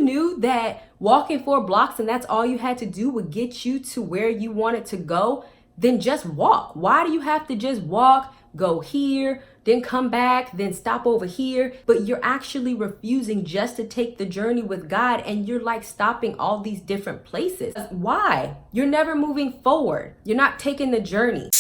knew that walking 4 blocks and that's all you had to do would get you to where you wanted to go, then just walk. Why do you have to just walk, go here, then come back, then stop over here? But you're actually refusing just to take the journey with God, and you're like stopping all these different places. Why? You're never moving forward. You're not taking the journey.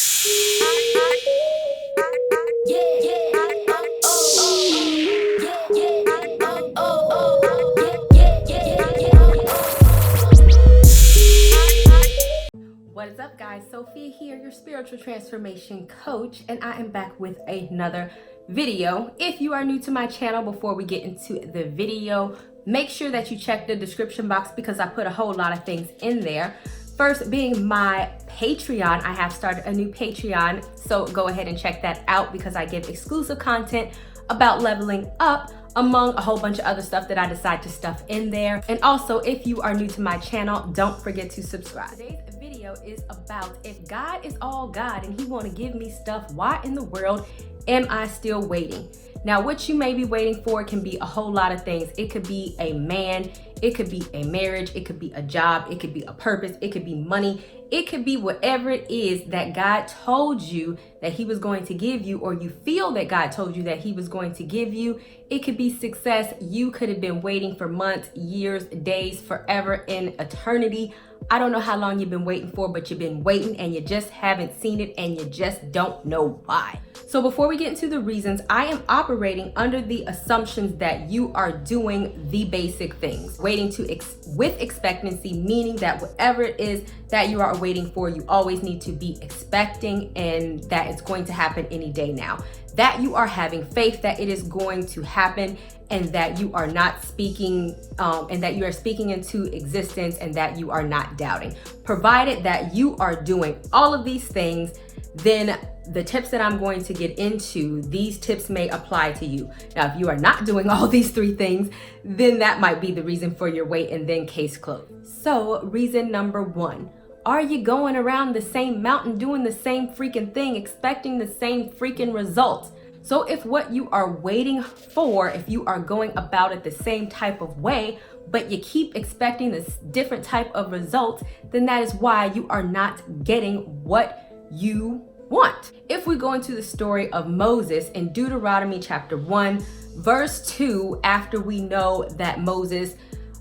What is up, guys? Sophie here, your spiritual transformation coach, and I am back with another video. If you are new to my channel, before we get into the video, make sure that you check the description box because I put a whole lot of things in there. First being my Patreon. I have started a new Patreon, so go ahead and check that out because I give exclusive content about leveling up, among a whole bunch of other stuff that I decide to stuff in there. And also, if you are new to my channel, don't forget to subscribe. Today's video is about, if God is all God and he want to give me stuff, why in the world am I still waiting? Now, what you may be waiting for can be a whole lot of things. It could be a man, it could be a marriage, it could be a job, it could be a purpose, it could be money, it could be whatever it is that God told you that he was going to give you, or you feel that God told you that he was going to give you. It could be success. You could have been waiting for months, years, days, forever, in eternity. I don't know how long you've been waiting for, but you've been waiting and you just haven't seen it and you just don't know why. So before we get into the reasons, I am operating under the assumptions that you are doing the basic things. Waiting with expectancy, meaning that whatever it is that you are waiting for, you always need to be expecting and that it's going to happen any day now. That you are having faith that it is going to happen, and that you are not speaking, and that you are speaking into existence, and that you are not doubting. Provided that you are doing all of these things, then the tips that I'm going to get into, these tips may apply to you. Now, if you are not doing all these 3 things, then that might be the reason for your wait, and then case closed. So reason number 1. Are you going around the same mountain doing the same freaking thing, expecting the same freaking results? So if what you are waiting for, if you are going about it the same type of way, but you keep expecting this different type of results, then that is why you are not getting what you want. If we go into the story of Moses in Deuteronomy chapter 1, verse 2, after we know that Moses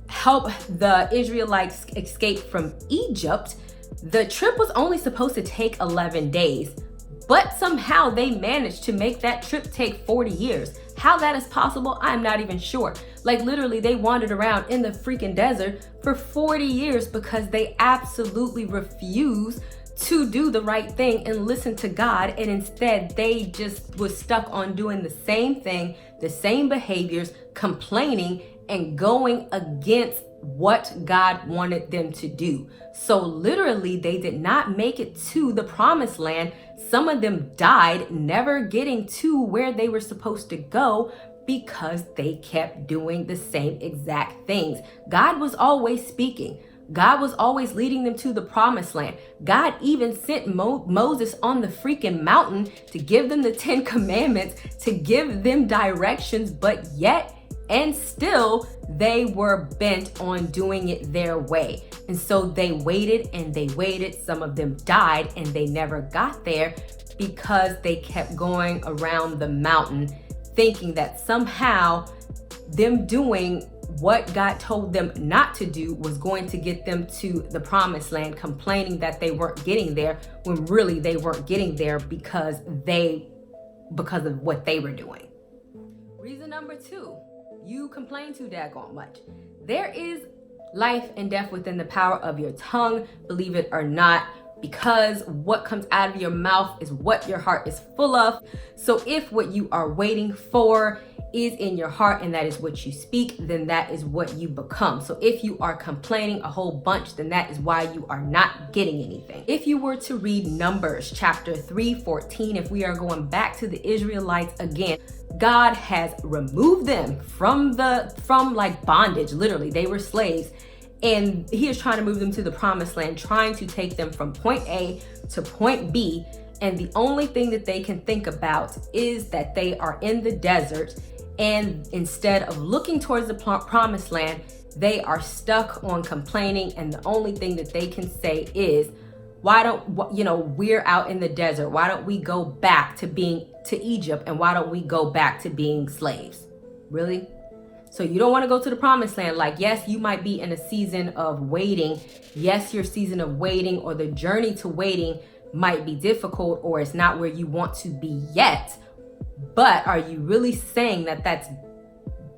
helped the Israelites escape from Egypt, the trip was only supposed to take 11 days, but somehow they managed to make that trip take 40 years. How that is possible, I'm not even sure. Like literally, they wandered around in the freaking desert for 40 years because they absolutely refused to do the right thing and listen to God, and instead they just was stuck on doing the same thing, the same behaviors, complaining and going against what God wanted them to do. So literally, they did not make it to the promised land. Some of them died, never getting to where they were supposed to go because they kept doing the same exact things. God was always speaking. God was always leading them to the promised land. God even sent Moses on the freaking mountain to give them the 10 commandments, to give them directions, but yet and still they were bent on doing it their way. And so they waited and they waited. Some of them died and they never got there because they kept going around the mountain thinking that somehow them doing what God told them not to do was going to get them to the promised land, complaining that they weren't getting there when really they weren't getting there because of what they were doing. Reason number 2. You complain too daggone much. There is life and death within the power of your tongue, believe it or not, because what comes out of your mouth is what your heart is full of. So if what you are waiting for is in your heart and that is what you speak, then that is what you become. So if you are complaining a whole bunch, then that is why you are not getting anything. If you were to read Numbers chapter 3:14, if we are going back to the Israelites again, God has removed them from like bondage. Literally, they were slaves, and he is trying to move them to the promised land, trying to take them from point A to point B. And the only thing that they can think about is that they are in the desert, and instead of looking towards the promised land, they are stuck on complaining, and the only thing that they can say is, why don't, we're out in the desert. Why don't we go back to being to Egypt? And why don't we go back to being slaves? Really? So you don't want to go to the promised land. Like, yes, you might be in a season of waiting. Yes, your season of waiting or the journey to waiting might be difficult, or it's not where you want to be yet. But are you really saying that that's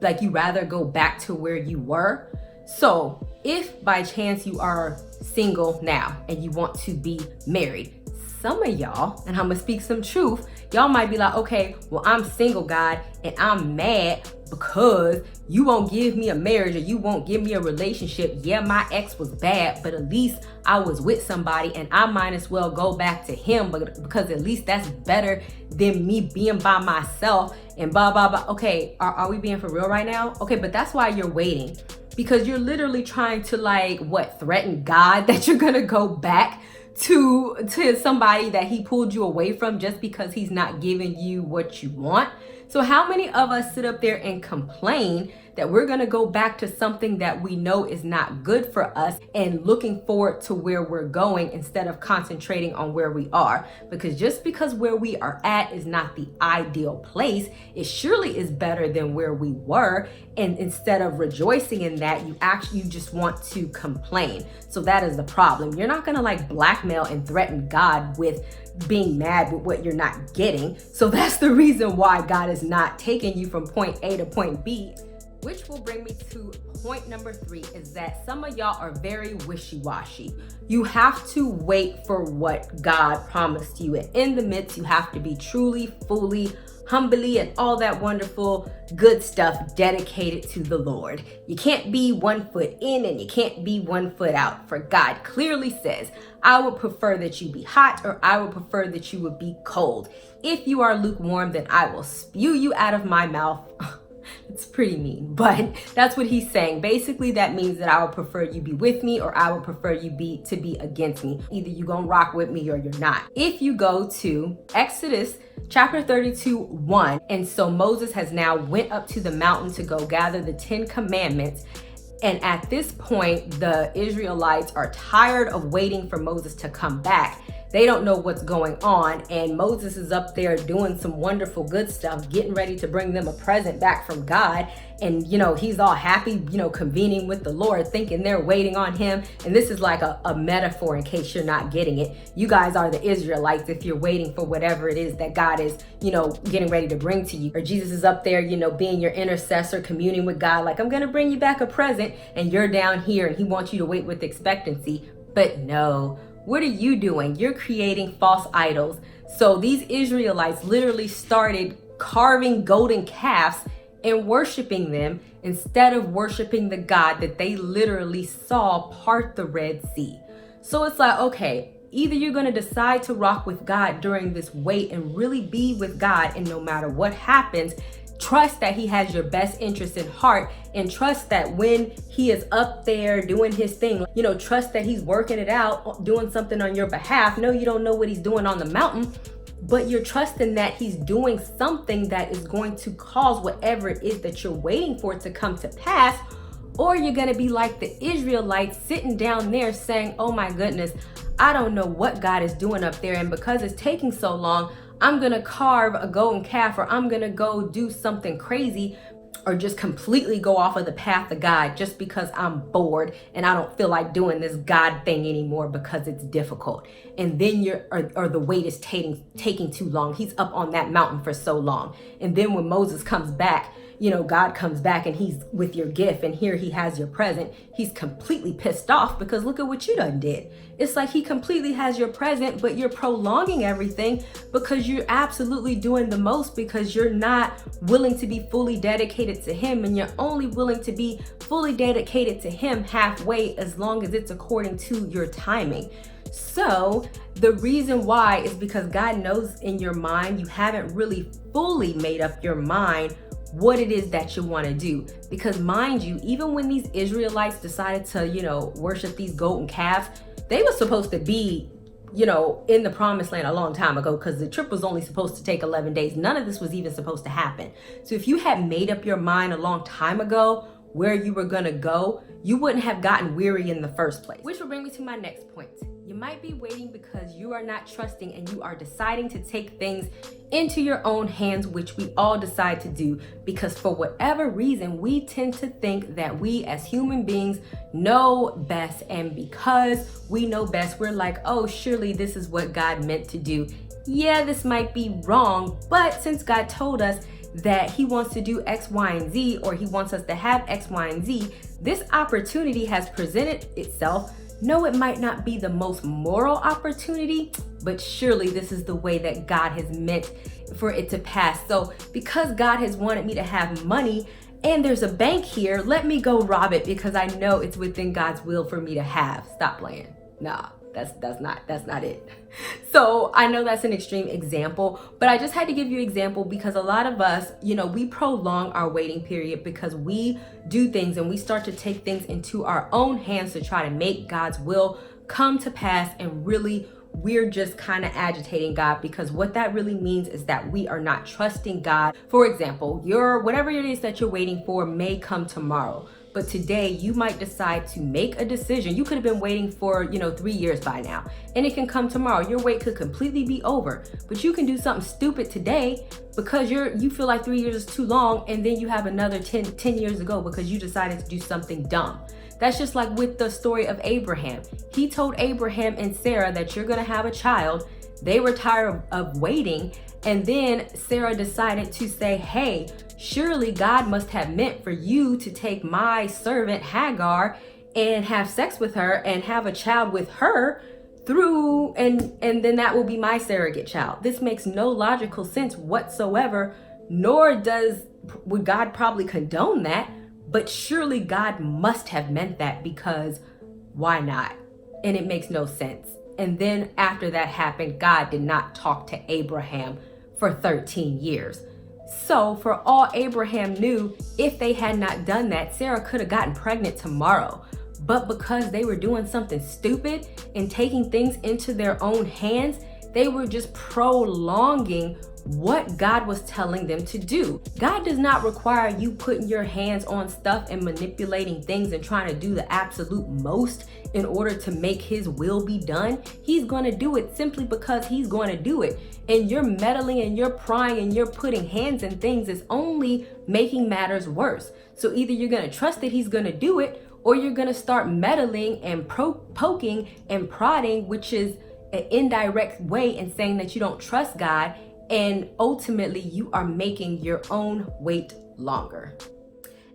like you rather go back to where you were? So if by chance you are single now and you want to be married, some of y'all, and I'm gonna speak some truth, y'all might be like, okay, well, I'm single, God, and I'm mad because you won't give me a marriage, or you won't give me a relationship. Yeah, my ex was bad, but at least I was with somebody, and I might as well go back to him, because at least that's better than me being by myself and blah, blah, blah. Okay, are we being for real right now? Okay, but that's why you're waiting, because you're literally trying to threaten God that you're gonna go back to somebody that he pulled you away from just because he's not giving you what you want. So how many of us sit up there and complain that we're going to go back to something that we know is not good for us and looking forward to where we're going instead of concentrating on where we are? Because just because where we are at is not the ideal place, it surely is better than where we were. And instead of rejoicing in that, you just want to complain. So that is the problem. You're not going to blackmail and threaten God with being mad with what you're not getting. So that's the reason why God is not taking you from point A to point B. Which will bring me to point number 3, is that some of y'all are very wishy-washy. You have to wait for what God promised you. And in the midst, you have to be truly, fully, humbly, and all that wonderful good stuff dedicated to the Lord. You can't be 1 foot in and you can't be 1 foot out. For God clearly says, I would prefer that you be hot, or I would prefer that you would be cold. If you are lukewarm, then I will spew you out of my mouth. It's pretty mean, but that's what he's saying. Basically, that means that I would prefer you be with me, or I would prefer you to be against me. Either you gonna rock with me or you're not. If you go to Exodus chapter 32:1, and so Moses has now went up to the mountain to go gather the 10 commandments. And at this point, the Israelites are tired of waiting for Moses to come back. They don't know what's going on, and Moses is up there doing some wonderful good stuff, getting ready to bring them a present back from God. And he's all happy, convening with the Lord, thinking they're waiting on him. And this is like a metaphor in case you're not getting it. You guys are the Israelites if you're waiting for whatever it is that God is, getting ready to bring to you. Or Jesus is up there, being your intercessor, communing with God, like, I'm gonna bring you back a present, and you're down here and he wants you to wait with expectancy. But no. What are you doing? You're creating false idols. So these Israelites literally started carving golden calves and worshiping them instead of worshiping the God that they literally saw part the Red Sea. So it's like, okay, either you're going to decide to rock with God during this wait and really be with God, and no matter what happens, trust that he has your best interest in heart, and trust that when he is up there doing his thing, trust that he's working it out, doing something on your behalf. No, you don't know what he's doing on the mountain, but you're trusting that he's doing something that is going to cause whatever it is that you're waiting for to come to pass. Or you're going to be like the Israelites sitting down there saying, oh my goodness, I don't know what God is doing up there. And because it's taking so long, I'm going to carve a golden calf, or I'm going to go do something crazy, or just completely go off of the path of God just because I'm bored and I don't feel like doing this God thing anymore because it's difficult. And then the wait is taking too long. He's up on that mountain for so long. And then when Moses comes back, God comes back and he's with your gift, and here he has your present. He's completely pissed off because look at what you done did. It's like he completely has your present, but you're prolonging everything because you're absolutely doing the most, because you're not willing to be fully dedicated to him, and you're only willing to be fully dedicated to him halfway, as long as it's according to your timing. So the reason why is because God knows in your mind you haven't really fully made up your mind what it is that you want to do. Because mind you, even when these Israelites decided to, worship these golden calves, they were supposed to be, in the promised land a long time ago, because the trip was only supposed to take 11 days. None of this was even supposed to happen. So if you had made up your mind a long time ago where you were gonna go, you wouldn't have gotten weary in the first place. Which will bring me to my next point. You might be waiting because you are not trusting and you are deciding to take things into your own hands, which we all decide to do because for whatever reason, we tend to think that we as human beings know best. And because we know best, we're like, oh, surely this is what God meant to do. Yeah, this might be wrong, but since God told us that he wants to do X, Y, and Z, or he wants us to have X, Y, and Z, this opportunity has presented itself. No, it might not be the most moral opportunity, but surely this is the way that God has meant for it to pass. So because God has wanted me to have money and there's a bank here, let me go rob it because I know it's within God's will for me to have. Stop playing. Nah. That's not it. So I know that's an extreme example, but I just had to give you an example because a lot of us, we prolong our waiting period because we do things and we start to take things into our own hands to try to make God's will come to pass. And really, we're just kind of agitating God because what that really means is that we are not trusting God. For example, whatever it is that you're waiting for may come tomorrow. But today you might decide to make a decision. You could have been waiting for, 3 years by now, and it can come tomorrow. Your wait could completely be over, but you can do something stupid today because you feel like 3 years is too long, and then you have another 10 years to go because you decided to do something dumb. That's just like with the story of Abraham. He told Abraham and Sarah that you're gonna have a child. They were tired of waiting. And then Sarah decided to say, hey, surely God must have meant for you to take my servant Hagar and have sex with her and have a child with her and then that will be my surrogate child. This makes no logical sense whatsoever, nor would God probably condone that, but surely God must have meant that because why not? And it makes no sense. And then after that happened, God did not talk to Abraham for 13 years. So for all Abraham knew, if they had not done that, Sarah could have gotten pregnant tomorrow. But because they were doing something stupid and taking things into their own hands, they were just prolonging what God was telling them to do. God does not require you putting your hands on stuff and manipulating things and trying to do the absolute most in order to make his will be done. He's going to do it simply because he's going to do it. And you're meddling and you're prying and you're putting hands in things is only making matters worse. So either you're going to trust that he's going to do it, or you're going to start meddling and poking and prodding, which is an indirect way in saying that you don't trust God. And ultimately, you are making your own wait longer.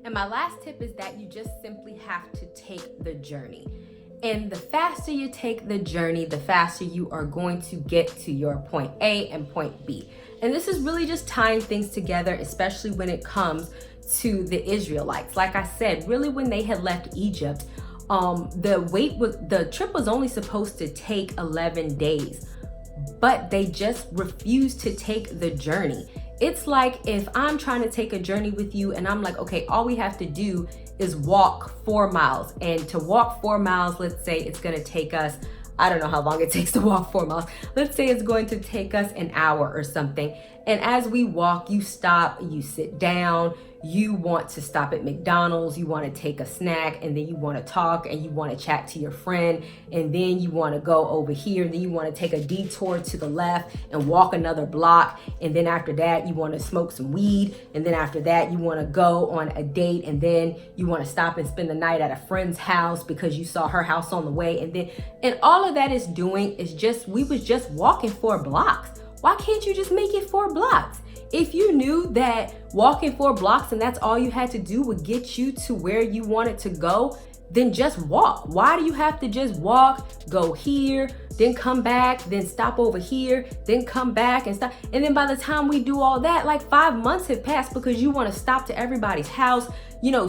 And my last tip is that you just simply have to take the journey. And the faster you take the journey, the faster you are going to get to your point A and point B. And this is really just tying things together, especially when it comes to the Israelites. Like I said, really when they had left Egypt, the trip was only supposed to take 11 days. But they just refuse to take the journey. It's like if I'm trying to take a journey with you and I'm like, okay, all we have to do is walk 4 miles. And to walk 4 miles, let's say it's going to take us, I don't know how long it takes to walk 4 miles. Let's say it's going to take us an hour or something. And as we walk, you stop, you sit down, you want to stop at McDonald's, you want to take a snack, and then you want to talk and you want to chat to your friend, and then you want to go over here, and then you want to take a detour to the left and walk another block, and then after that you want to smoke some weed, and then after that you want to go on a date, and then you want to stop and spend the night at a friend's house because you saw her house on the way, and all of that is doing is we was just walking 4 blocks. Why can't you just make it 4 blocks? If you knew that walking 4 blocks and that's all you had to do would get you to where you wanted to go, then just walk. Why do you have to just walk, go here, then come back, then stop over here, then come back and stop? And then by the time we do all that, like 5 months have passed because you want to stop to everybody's house,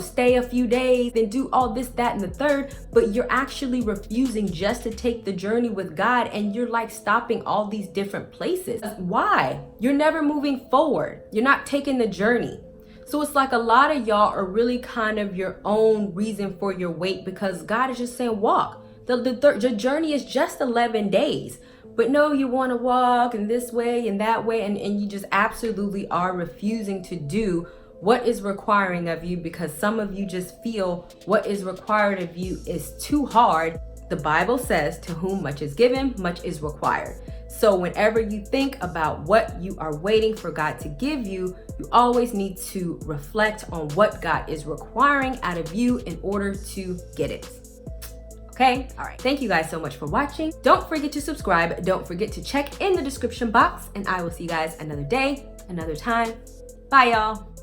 stay a few days, then do all this, that, and the third, but you're actually refusing just to take the journey with God, and you're like stopping all these different places. Why? You're never moving forward. You're not taking the journey. So it's like a lot of y'all are really kind of your own reason for your wait because God is just saying walk. The journey is just 11 days. But no, you want to walk in this way and that way, and you just absolutely are refusing to do what is requiring of you, because some of you just feel what is required of you is too hard. The Bible says, to whom much is given, much is required. So whenever you think about what you are waiting for God to give you, you always need to reflect on what God is requiring out of you in order to get it. Okay? All right. Thank you guys so much for watching. Don't forget to subscribe. Don't forget to check in the description box, and I will see you guys another day, another time. Bye, y'all.